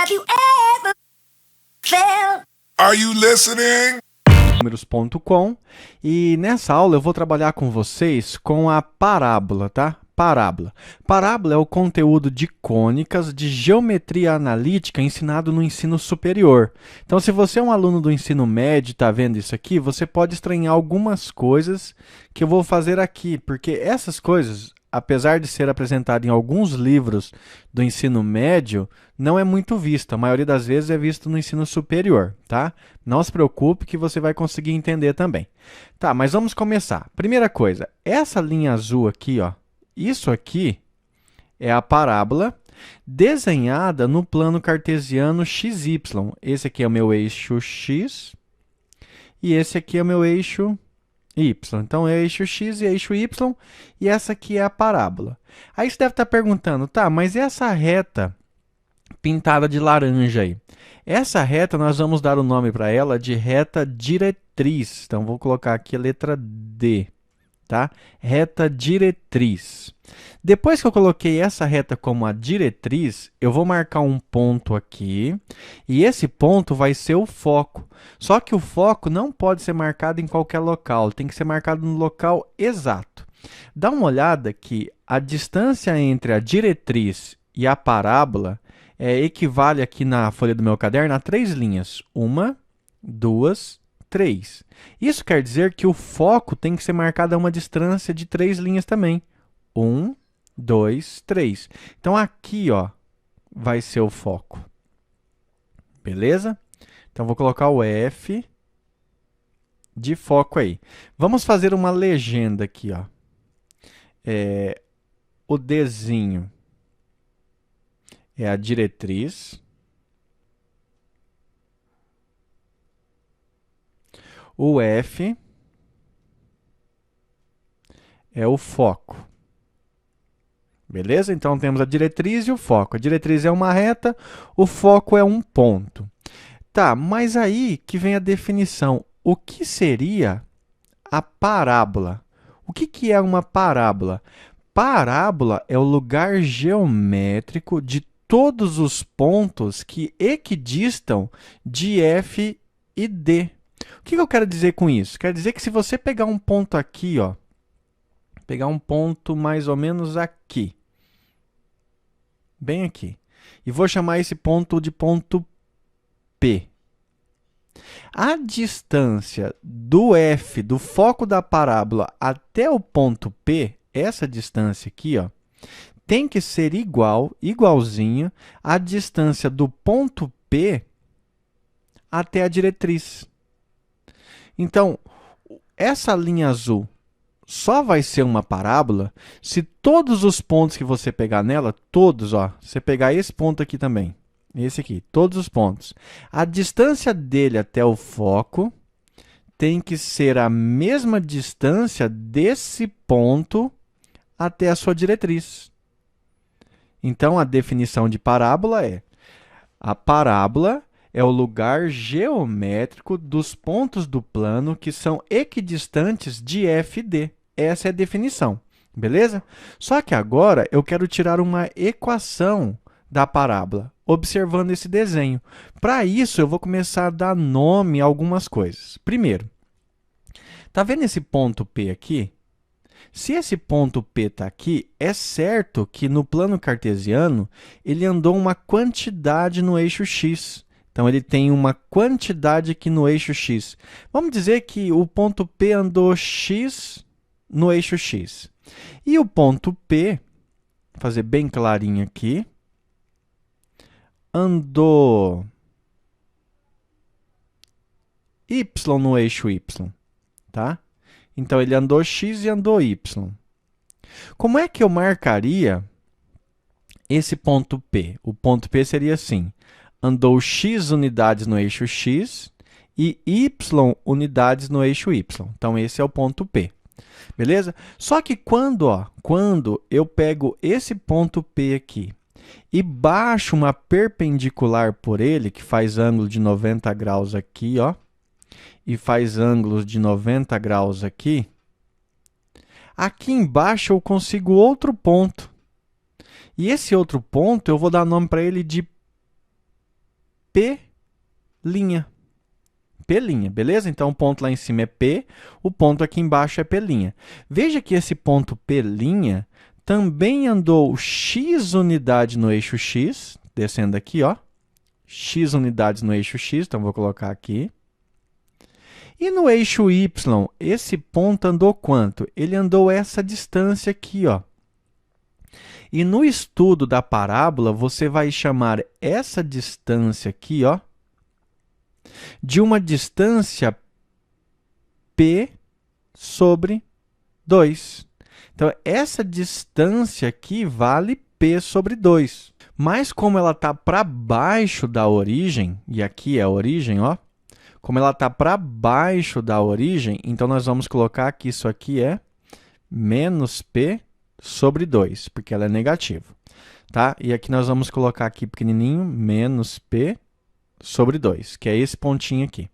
Have you ever felt? Are you listening? Números.com, e nessa aula eu vou trabalhar com vocês com a parábola, tá? Parábola. Parábola é o conteúdo de cônicas de geometria analítica ensinado no ensino superior. Então, se você é um aluno do ensino médio e está vendo isso aqui, você pode estranhar algumas coisas que eu vou fazer aqui, porque essas coisas, apesar de ser apresentado em alguns livros do ensino médio, não é muito visto. A maioria das vezes é visto no ensino superior, tá? Não se preocupe que você vai conseguir entender também. Tá, mas vamos começar. Primeira coisa, essa linha azul aqui, ó, isso aqui é a parábola desenhada no plano cartesiano XY. Esse aqui é o meu eixo X e esse aqui é o meu eixo Y. Então, é eixo X e eixo Y, e essa aqui é a parábola. Aí você deve estar perguntando, tá, mas essa reta pintada de laranja aí? Essa reta, nós vamos dar o nome para ela de reta diretriz. Então, vou colocar aqui a letra D, tá? Reta diretriz. Depois que eu coloquei essa reta como a diretriz, eu vou marcar um ponto aqui, e esse ponto vai ser o foco. Só que o foco não pode ser marcado em qualquer local, tem que ser marcado no local exato. Dá uma olhada que a distância entre a diretriz e a parábola equivale aqui na folha do meu caderno a 3 linhas. 1, 2, 3. Isso quer dizer que o foco tem que ser marcado a uma distância de 3 linhas também. 1, 2, 3. Então, aqui, ó, vai ser o foco. Beleza? Então, vou colocar o F de foco aí. Vamos fazer uma legenda aqui, ó. O Dzinho é a diretriz. O F é o foco. Beleza? Então, temos a diretriz e o foco. A diretriz é uma reta, o foco é um ponto. Tá, mas aí que vem a definição. O que seria a parábola? O que é uma parábola? Parábola é o lugar geométrico de todos os pontos que equidistam de F e D. O que eu quero dizer com isso? Quer dizer que se você pegar um ponto aqui, ó, pegar um ponto mais ou menos aqui, bem aqui, e vou chamar esse ponto de ponto P. A distância do F, do foco da parábola, até o ponto P, essa distância aqui, ó, tem que ser igualzinho à distância do ponto P até a diretriz. Então, essa linha azul só vai ser uma parábola se todos os pontos que você pegar nela, todos, ó, você pegar esse ponto aqui também, esse aqui, todos os pontos, a distância dele até o foco tem que ser a mesma distância desse ponto até a sua diretriz. Então, a definição de parábola é: a parábola é o lugar geométrico dos pontos do plano que são equidistantes de F e D. Essa é a definição, beleza? Só que agora eu quero tirar uma equação da parábola, observando esse desenho. Para isso, eu vou começar a dar nome a algumas coisas. Primeiro, tá vendo esse ponto P aqui? Se esse ponto P está aqui, é certo que no plano cartesiano ele andou uma quantidade no eixo X. Então, ele tem uma quantidade aqui no eixo X. Vamos dizer que o ponto P andou X no eixo X. E o ponto P, vou fazer bem clarinho aqui, andou Y no eixo Y, tá? Então, ele andou X e andou Y. Como é que eu marcaria esse ponto P? O ponto P seria assim: andou X unidades no eixo X e Y unidades no eixo Y. Então, esse é o ponto P. Beleza? Só que quando eu pego esse ponto P aqui e baixo uma perpendicular por ele, que faz ângulo de 90 graus aqui, ó, e faz ângulos de 90 graus aqui, aqui embaixo eu consigo outro ponto. E esse outro ponto eu vou dar nome para ele de P'. P', beleza? Então o ponto lá em cima é P, o ponto aqui embaixo é P'. Veja que esse ponto P' também andou x unidade no eixo x, descendo aqui, ó. X unidades no eixo x, então vou colocar aqui. E no eixo y, esse ponto andou quanto? Ele andou essa distância aqui, ó. E no estudo da parábola, você vai chamar essa distância aqui, ó, de uma distância P sobre 2. Então, essa distância aqui vale P sobre 2. Mas como ela está para baixo da origem, e aqui é a origem, ó, como ela está para baixo da origem, então nós vamos colocar que isso aqui é menos P sobre 2, porque ela é negativa. Tá? E aqui nós vamos colocar aqui pequenininho, menos P sobre 2, que é esse pontinho aqui.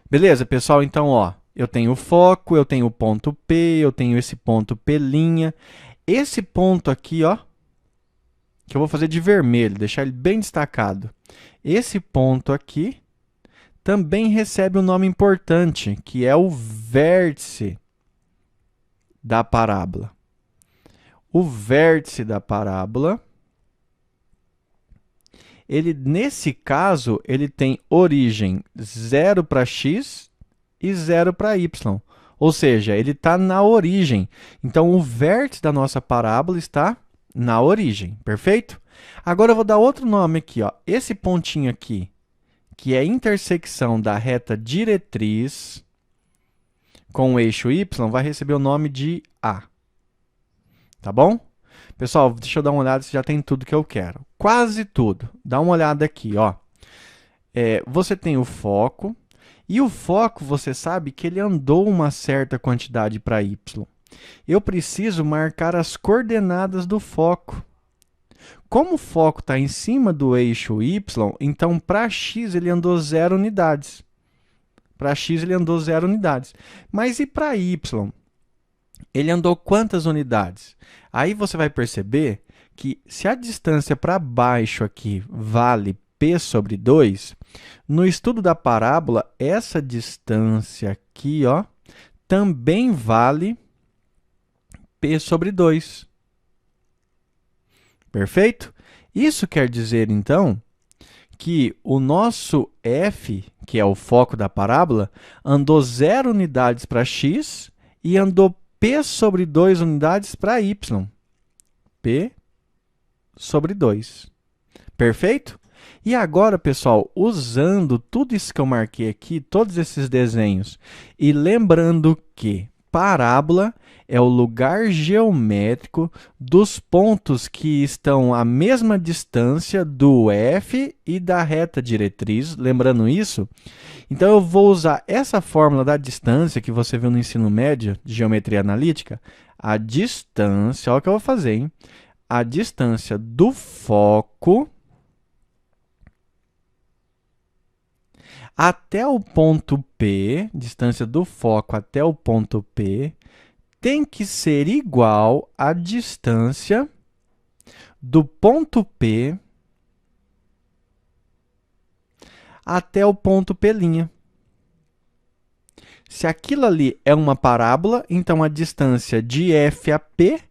Beleza, pessoal? Então, ó, eu tenho o foco, eu tenho o ponto P, eu tenho esse ponto P'. Esse ponto aqui, ó, que eu vou fazer de vermelho, deixar ele bem destacado. Esse ponto aqui também recebe um nome importante, que é o vértice da parábola. O vértice da parábola, ele, nesse caso, ele tem origem 0 para x e 0 para y. Ou seja, ele está na origem. Então, o vértice da nossa parábola está na origem, perfeito? Agora eu vou dar outro nome aqui, ó. Esse pontinho aqui, que é a intersecção da reta diretriz com o eixo y, vai receber o nome de A. Tá bom? Pessoal, deixa eu dar uma olhada se já tem tudo que eu quero. Quase tudo. Dá uma olhada aqui, ó. Você tem o foco, e o foco, você sabe que ele andou uma certa quantidade para y. Eu preciso marcar as coordenadas do foco. Como o foco está em cima do eixo y, então para x ele andou 0 unidades. Para x ele andou 0 unidades. Mas e para y? Ele andou quantas unidades? Aí você vai perceber que se a distância para baixo aqui vale P sobre 2, no estudo da parábola, essa distância aqui, ó, também vale P sobre 2. Perfeito? Isso quer dizer, então, que o nosso f, que é o foco da parábola, andou 0 unidades para x e andou P sobre 2 unidades para y. P sobre 2. Perfeito? E agora, pessoal, usando tudo isso que eu marquei aqui, todos esses desenhos, e lembrando que parábola é o lugar geométrico dos pontos que estão à mesma distância do f e da reta diretriz, lembrando isso, então eu vou usar essa fórmula da distância que você viu no ensino médio de geometria analítica, a distância, olha o que eu vou fazer, hein? A distância do foco até o ponto P, distância do foco até o ponto P, tem que ser igual à distância do ponto P até o ponto P'. Se aquilo ali é uma parábola, então a distância de F a P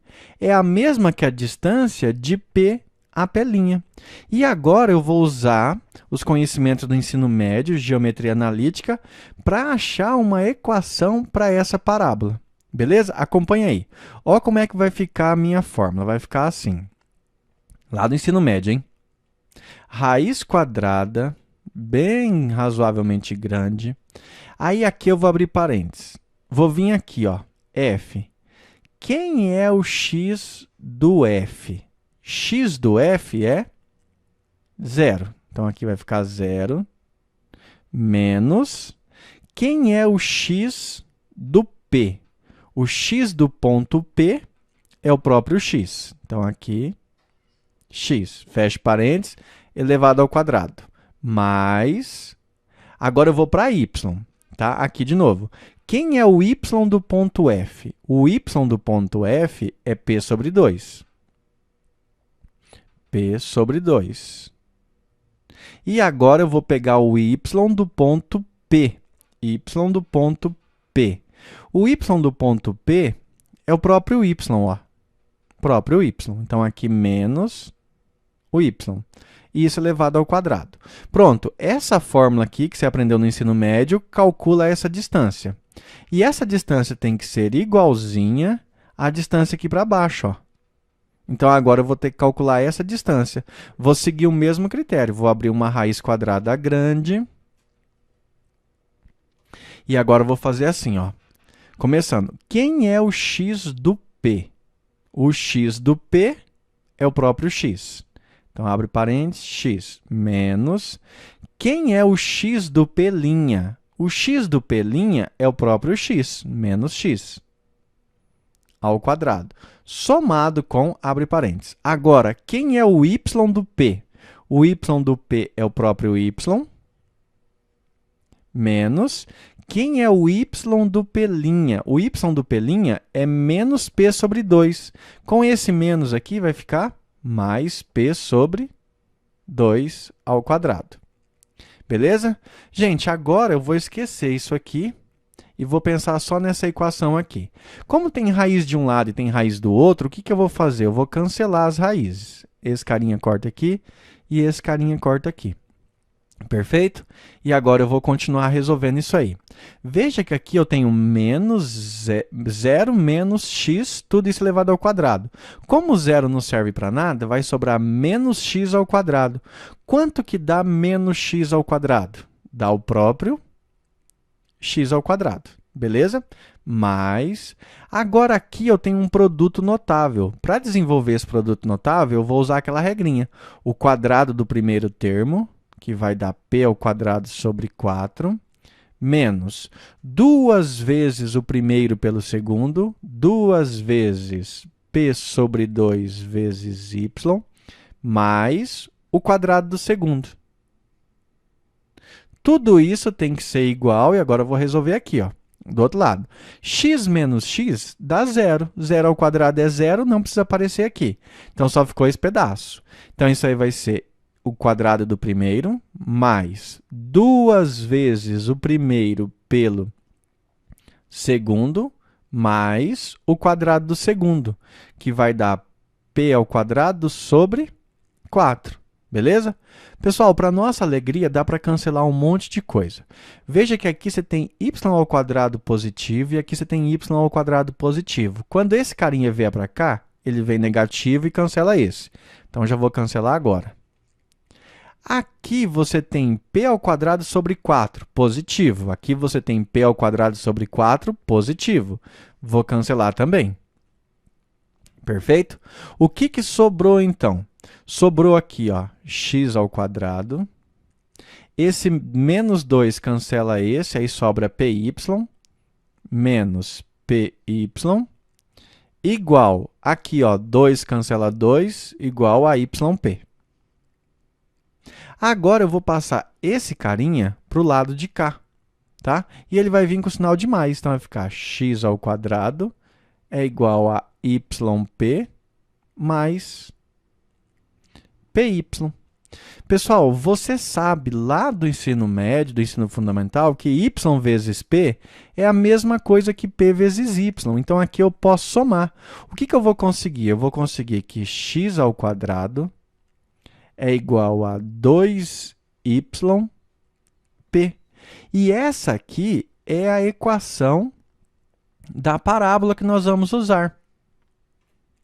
é a mesma que a distância de P a P'. E agora eu vou usar os conhecimentos do ensino médio, geometria analítica, para achar uma equação para essa parábola. Beleza? Acompanha aí. Olha como é que vai ficar a minha fórmula. Vai ficar assim. Lá do ensino médio, hein? Raiz quadrada, bem razoavelmente grande. Aí aqui eu vou abrir parênteses. Vou vir aqui, ó, f. Quem é o x do f? X do f é 0. Então, aqui vai ficar 0 menos. Quem é o x do p? O x do ponto P é o próprio x. Então, aqui, x, fecha parênteses, elevado ao quadrado. Mais, agora eu vou para y, tá? Aqui de novo. Quem é o y do ponto F? O y do ponto F é P sobre 2. P sobre 2. E agora eu vou pegar o y do ponto P. Y do ponto P. O y do ponto P é o próprio y, ó. Próprio y. Então, aqui menos o y. E isso elevado ao quadrado. Pronto, essa fórmula aqui que você aprendeu no ensino médio calcula essa distância. E essa distância tem que ser igualzinha à distância aqui para baixo, ó. Então, agora eu vou ter que calcular essa distância. Vou seguir o mesmo critério. Vou abrir uma raiz quadrada grande. E agora eu vou fazer assim, ó. Começando. Quem é o x do P? O x do P é o próprio x. Então, abre parênteses, x menos. Quem é o x do P'? O x do P' é o próprio x, menos x, ao quadrado. Somado com, abre parênteses. Agora, quem é o y do P? O y do P é o próprio y, menos. Quem é o y do P'? O y do P' é menos p sobre 2. Com esse menos aqui, vai ficar mais p sobre 2 ao quadrado. Beleza? Gente, agora eu vou esquecer isso aqui e vou pensar só nessa equação aqui. Como tem raiz de um lado e tem raiz do outro, o que eu vou fazer? Eu vou cancelar as raízes. Esse carinha corta aqui e esse carinha corta aqui. Perfeito? E agora eu vou continuar resolvendo isso aí. Veja que aqui eu tenho menos 0 menos x, tudo isso elevado ao quadrado. Como zero não serve para nada, vai sobrar menos x ao quadrado. Quanto que dá menos x ao quadrado? Dá o próprio x ao quadrado. Beleza? Mas, agora aqui eu tenho um produto notável. Para desenvolver esse produto notável, eu vou usar aquela regrinha. O quadrado do primeiro termo, que vai dar p ao quadrado sobre 4, menos 2 vezes o primeiro pelo segundo, 2 vezes p sobre 2 vezes y, mais o quadrado do segundo. Tudo isso tem que ser igual, e agora eu vou resolver aqui, ó, do outro lado. X menos x dá 0. 0 ao quadrado é 0, não precisa aparecer aqui. Então, só ficou esse pedaço. Então, isso aí vai ser o quadrado do primeiro, mais 2 vezes o primeiro pelo segundo, mais o quadrado do segundo, que vai dar p ao quadrado sobre 4. Beleza? Pessoal, para nossa alegria, dá para cancelar um monte de coisa. Veja que aqui você tem y ao quadrado positivo e aqui você tem y ao quadrado positivo. Quando esse carinha vier para cá, ele vem negativo e cancela esse. Então, já vou cancelar agora. Aqui você tem p ao quadrado sobre 4, positivo. Aqui você tem p ao quadrado sobre 4, positivo. Vou cancelar também. Perfeito? O que sobrou, então? Sobrou aqui, ó, x ao quadrado. Esse menos 2 cancela esse, aí sobra py menos py igual, aqui, ó, 2 cancela 2, igual a yp. Agora eu vou passar esse carinha para o lado de cá, tá? E ele vai vir com o sinal de mais, então vai ficar x ao quadrado é igual a yp mais py. Pessoal, você sabe lá do ensino médio, do ensino fundamental, que y vezes p é a mesma coisa que p vezes y. Então, aqui eu posso somar. O que eu vou conseguir? Eu vou conseguir que x ao quadrado é igual a 2yp. E essa aqui é a equação da parábola que nós vamos usar.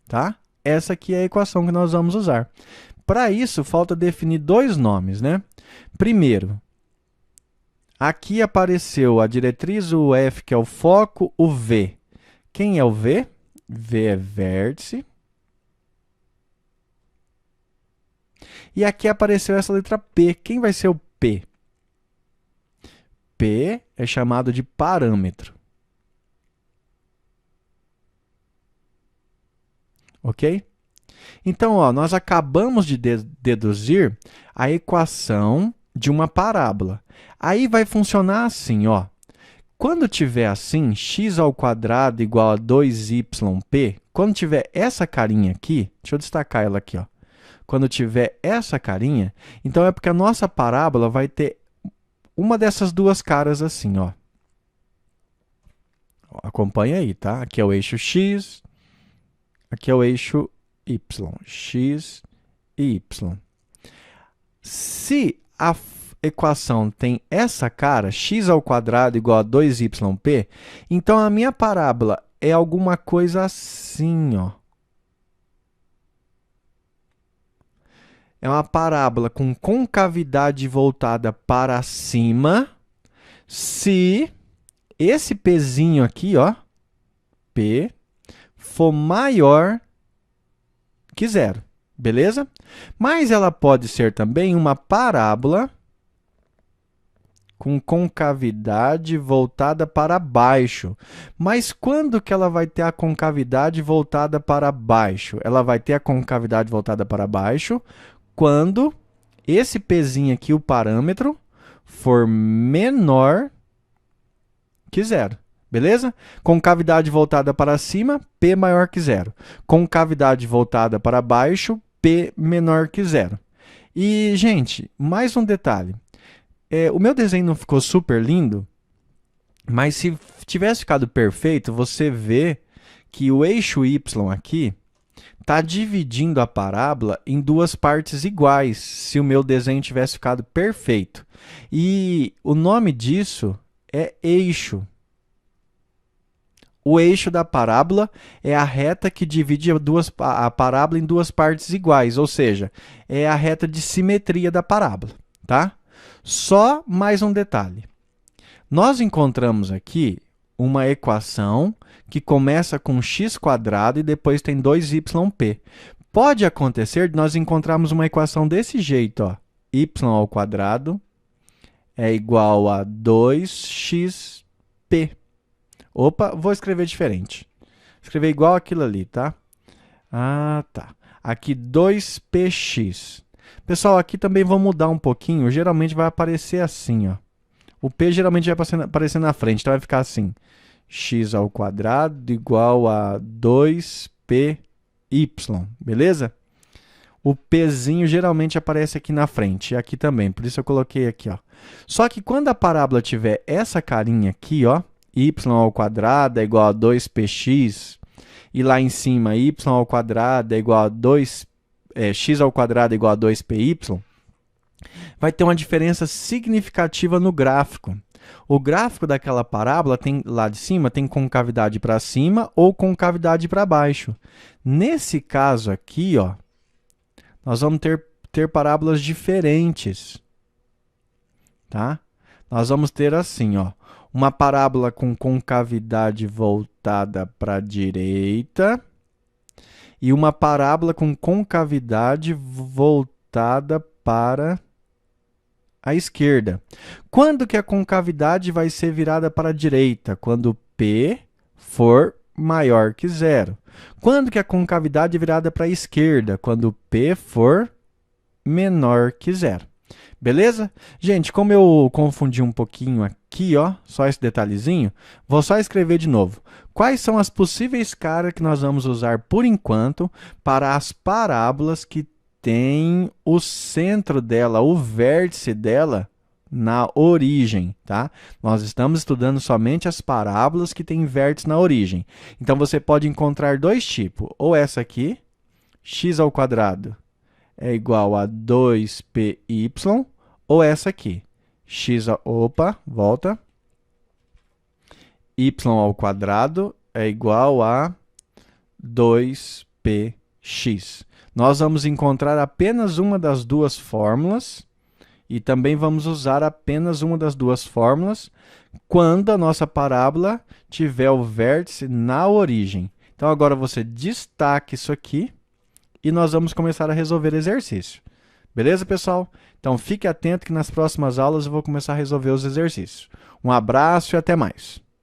Tá? Essa aqui é a equação que nós vamos usar. Para isso, falta definir dois nomes, né? Primeiro, aqui apareceu a diretriz, o F, que é o foco, o V. Quem é o V? V é vértice. E aqui apareceu essa letra P. Quem vai ser o P? P é chamado de parâmetro. Ok? Então, ó, nós acabamos de deduzir a equação de uma parábola. Aí vai funcionar assim, ó. Quando tiver assim, x ao quadrado igual a 2yp, quando tiver essa carinha aqui, deixa eu destacar ela aqui, ó. quando tiver essa carinha, então é porque a nossa parábola vai ter uma dessas duas caras assim, ó. Acompanha aí, tá? Aqui é o eixo X, aqui é o eixo Y. X e Y. Se a equação tem essa cara, x ao quadrado igual a 2yp, então a minha parábola é alguma coisa assim, ó. É uma parábola com concavidade voltada para cima, se esse pzinho aqui, ó, P, for maior que zero, beleza? Mas ela pode ser também uma parábola com concavidade voltada para baixo. Mas quando que ela vai ter a concavidade voltada para baixo? Ela vai ter a concavidade voltada para baixo quando esse pzinho aqui, o parâmetro, for menor que zero. Beleza? Concavidade voltada para cima, P maior que zero. Concavidade voltada para baixo, P menor que zero. E, gente, mais um detalhe. O meu desenho não ficou super lindo, mas se tivesse ficado perfeito, você vê que o eixo Y aqui está dividindo a parábola em duas partes iguais, se o meu desenho tivesse ficado perfeito. E o nome disso é eixo. O eixo da parábola é a reta que divide a parábola em duas partes iguais, ou seja, é a reta de simetria da parábola, tá? Só mais um detalhe. Nós encontramos aqui uma equação que começa com x² e depois tem 2yp. Pode acontecer de nós encontrarmos uma equação desse jeito, ó. Y² é igual a 2xp. Opa, vou escrever diferente. Escrever igual aquilo ali, tá? Ah, tá. Aqui 2px. Pessoal, aqui também vou mudar um pouquinho. Geralmente vai aparecer assim, ó. O p geralmente vai aparecer na frente, então vai ficar assim. X² igual a 2py, beleza? O pzinho geralmente aparece aqui na frente, e aqui também, por isso eu coloquei aqui, ó. Só que quando a parábola tiver essa carinha aqui, ó, y² é igual a 2px, e lá em cima y² é igual a 2, x² é igual a 2py, vai ter uma diferença significativa no gráfico. O gráfico daquela parábola tem lá de cima tem concavidade para cima ou concavidade para baixo. Nesse caso aqui, ó, nós vamos ter parábolas diferentes, tá? Nós vamos ter assim, ó, uma parábola com concavidade voltada para a direita e uma parábola com concavidade voltada para a esquerda. Quando que a concavidade vai ser virada para a direita? Quando P for maior que zero. Quando que a concavidade é virada para a esquerda? Quando P for menor que zero. Beleza? Gente, como eu confundi um pouquinho aqui, ó, só esse detalhezinho, vou só escrever de novo. Quais são as possíveis caras que nós vamos usar por enquanto para as parábolas que tem o centro dela, o vértice dela na origem, tá? Nós estamos estudando somente as parábolas que têm vértice na origem. Então, você pode encontrar dois tipos. Ou essa aqui, x² é igual a 2py, ou essa aqui, volta, y² é igual a 2px. Nós vamos encontrar apenas uma das duas fórmulas e também vamos usar apenas uma das duas fórmulas quando a nossa parábola tiver o vértice na origem. Então, agora você destaca isso aqui e nós vamos começar a resolver exercício. Beleza, pessoal? Então, fique atento que nas próximas aulas eu vou começar a resolver os exercícios. Um abraço e até mais!